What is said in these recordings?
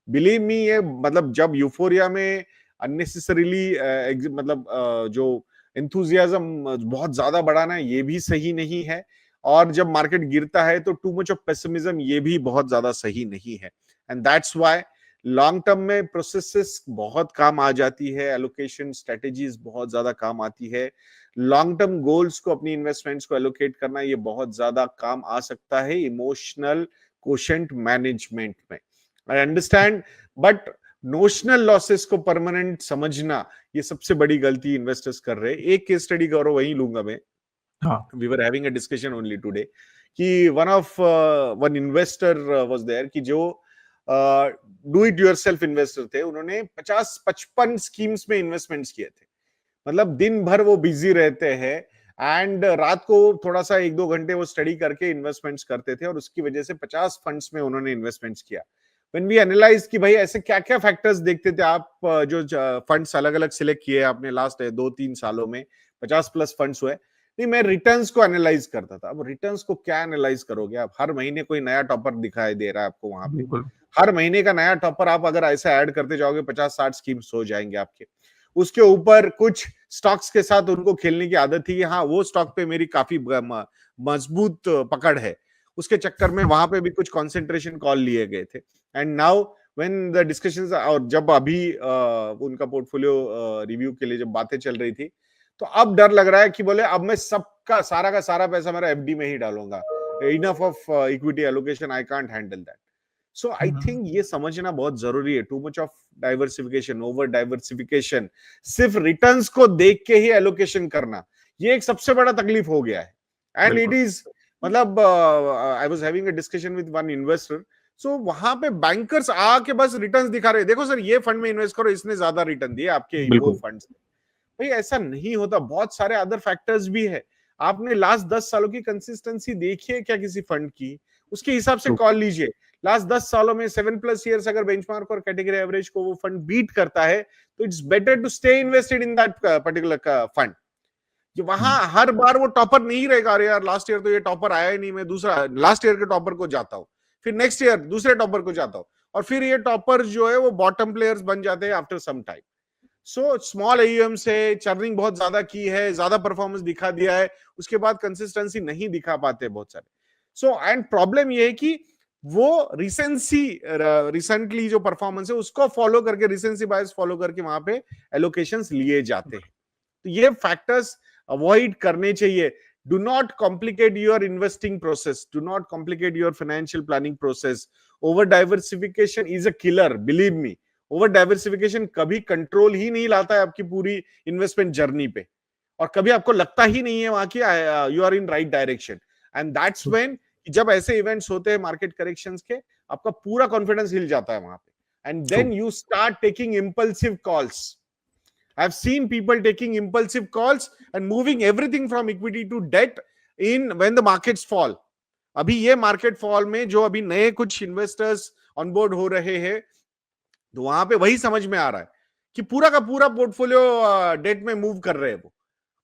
Believe me, ये मतलब जब यूफोरिया में अननेसेसरीली मतलब जो एंथुजियाज्म बहुत ज्यादा बढ़ाना ये भी सही नहीं है, और जब मार्केट गिरता है तो टू मच ऑफ पेसिमिज्म ये भी बहुत ज्यादा सही नहीं है। And that's why long term में प्रोसेसेस बहुत काम आ जाती है, एलोकेशन स्ट्रेटेजीज बहुत ज्यादा काम आती है, लॉन्ग टर्म गोल्स को अपनी इन्वेस्टमेंट्स को एलोकेट करना ये बहुत ज्यादा काम आ सकता है इमोशनल कोशेंट मैनेजमेंट में। I understand, but notional losses को परमानेंट समझना ये सबसे बड़ी गलती इन्वेस्टर्स कर रहे हैं। एक केस स्टडी करो, वहीं लूंगा मैं। हाँ, we were having a discussion only today कि वन इन्वेस्टर वाज देयर कि जो डू इट योरसेल्फ इन्वेस्टर थे, उन्होंने 50-55 स्कीम्स में इन्वेस्टमेंट्स किए थे। मतलब दिन भर वो बिजी रहते हैं, एंड रात को थोड़ा सा 1-2 घंटे वो स्टडी करके इन्वेस्टमेंट्स करते थे, और उसकी वजह से 50 फंड्स में उन्होंने इन्वेस्टमेंट्स किया। व्हेन वी एनालाइज कि भाई ऐसे क्या क्या फैक्टर्स देखते थे आप, जो फंड्स अलग अलग सिलेक्ट किए आपने लास्ट 2-3 सालों में, 50+ फंड्स हुए। नहीं, मैं रिटर्न्स को एनालाइज करता था। अब रिटर्न्स को क्या एनालाइज करोगे आप? हर महीने कोई नया टॉपर दिखाई दे रहा है आपको वहां पे, बिल्कुल। हर महीने का नया टॉपर। आप अगर ऐसे ऐड करते जाओगे 50-60 स्कीम्स हो जाएंगे आपके। उसके ऊपर कुछ स्टॉक्स के साथ उनको खेलने की आदत थी, हाँ वो स्टॉक पे मेरी काफी मजबूत पकड़ है, उसके चक्कर में वहां पे भी कुछ कंसंट्रेशन कॉल लिए गए थे। And now when the discussions, और जब अभी उनका पोर्टफोलियो रिव्यू के लिए जब बातें चल रही थी, तो अब डर लग रहा है कि बोले अब मैं सबका सारा का सारा पैसा मेरा एफडी में ही डालूंगा, enough of equity allocation, I can't handle that. So I think ये समझना बहुत जरूरी है, too much of diversification, over diversification, सिर्फ रिटर्न्स को देख के ही एलोकेशन करना, ये एक सबसे बड़ा तकलीफ हो गया है। एंड इट बिल्कुल। इज, मतलब I was having a discussion with one investor, so वहां पे बैंकर्स आके बस रिटर्न्स दिखा रहे, देखो सर ये फंड में इन्वेस्ट करो, इसने ज्यादा रिटर्न दिए आपके वो बिल्कुल। फंड से। भाई ऐसा नहीं होता, बहुत सारे अदर फैक्टर्स भी है। आपने लास्ट 10 सालों की कंसिस्टेंसी देखी है क्या किसी फंड की? उसके हिसाब से ट्रू। कॉल लीजिए। लास्ट 10 सालों में 7+ ईयर्स अगर बेंचमार्क और कैटेगरी एवरेज को वो फंड बीट करता है, तो it's better to stay invested in that particular fund. जो वहां हर बार वो टॉपर नहीं रहेगा, अरे यार लास्ट ईयर तो ये टॉपर आया ही नहीं, मैं दूसरा लास्ट ईयर के टॉपर को जाता हूँ, फिर नेक्स्ट ईयर दूसरे टॉपर को जाता हूँ, और फिर ये टॉपर जो है वो बॉटम प्लेयर्स बन जाते हैं after some time. So small AUM से चर्निंग बहुत ज्यादा की है, ज्यादा परफॉर्मेंस दिखा दिया है, उसके बाद कंसिस्टेंसी नहीं दिखा पाते बहुत सारे। सो एंड प्रॉब्लम ये है कि वो रिसेंटली जो परफॉर्मेंस है उसको फॉलो करके, रिसेंसी बायस फॉलो करके वहां पे एलोकेशंस लिए जाते हैं। तो ये फैक्टर्स अवॉइड करने चाहिए। Do not complicate your investing process, do not complicate your financial planning process. Over diversification is a killer, believe me. Over diversification कभी कंट्रोल ही नहीं लाता है आपकी पूरी इन्वेस्टमेंट जर्नी पे, और कभी आपको लगता ही नहीं है वहां की you are in right direction. And that's when, जब ऐसे इवेंट्स होते हैं मार्केट करेक्शंस के, आपका पूरा कॉन्फिडेंस हिल जाता है वहां पे, and true. Then you start taking impulsive calls. I've seen people taking impulsive calls and moving everything from equity to debt in when the markets fall. अभी ये मार्केट फॉल में जो अभी नए कुछ इन्वेस्टर्स ऑनबोर्ड हो रहे हैं, तो वहां पे वही समझ में आ रहा है कि पूरा का पूरा पोर्टफोलियो डेट में मूव कर रहे हैं वो,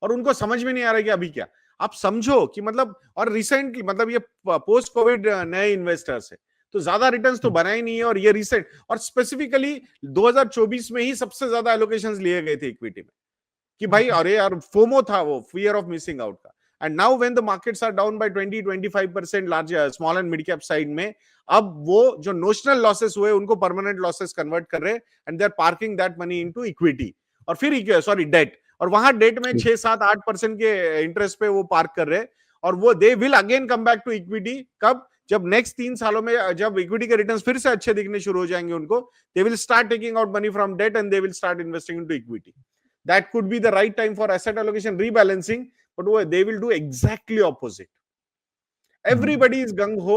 और उनको समझ में नहीं आ रहा है कि अभी क्या। आप समझो कि मतलब, और रिसेंटली मतलब ये पोस्ट कोविड नए इन्वेस्टर्स है, तो ज्यादा रिटर्न्स तो बना ही नहीं है, और ये रिसेंट और स्पेसिफिकली 2024 में ही सबसे ज्यादा एलोकेशंस लिए गए थे इक्विटी में, कि भाई अरे यार फोमो था, वो फियर ऑफ मिसिंग आउट का। And now when the markets are down by 20-25% large small and mid cap side में, अब वो जो नोशनल लॉसेस हुए उनको परमानेंट लॉसेस कन्वर्ट कर रहे हैं, and they are parking that money into equity, और फिर सॉरी डेट, और वहां डेट में 6-7-8% के इंटरेस्ट पे वो पार्क कर रहे हैं, और वो they will again come back to equity कब? जब नेक्स्ट 3 सालों में जब इक्विटी के रिटर्न्स फिर से अच्छे दिखने शुरू हो जाएंगे उनको, they will start taking out money from debt and they will start investing into equity. That could be the right time for asset allocation rebalancing, but they will do exactly opposite. Everybody is gung ho,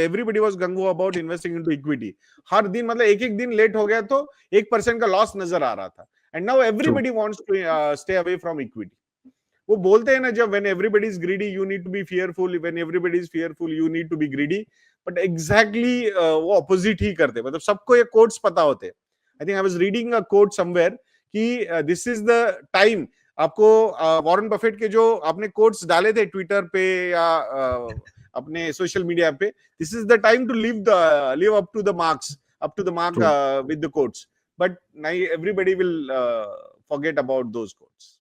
everybody was gung ho about investing into equity. हर दिन मतलब एक दिन late हो गया तो 1% का loss नजर आ रहा था, and now true. everybody wants to stay away from equity. वो बोलते हैं ना, जब when everybody is greedy you need to be fearful, when everybody is fearful you need to be greedy, but exactly वो opposite ही करते, मतलब सबको ये quotes पता होते हैं. I think I was reading a quote somewhere कि दिस इज द टाइम, आपको वॉरेन बफेट के जो आपने कोट्स डाले थे ट्विटर पे या अपने सोशल मीडिया पे, this is the time to live up to the marks. up to the mark True. with the quotes. But now everybody will forget about those quotes.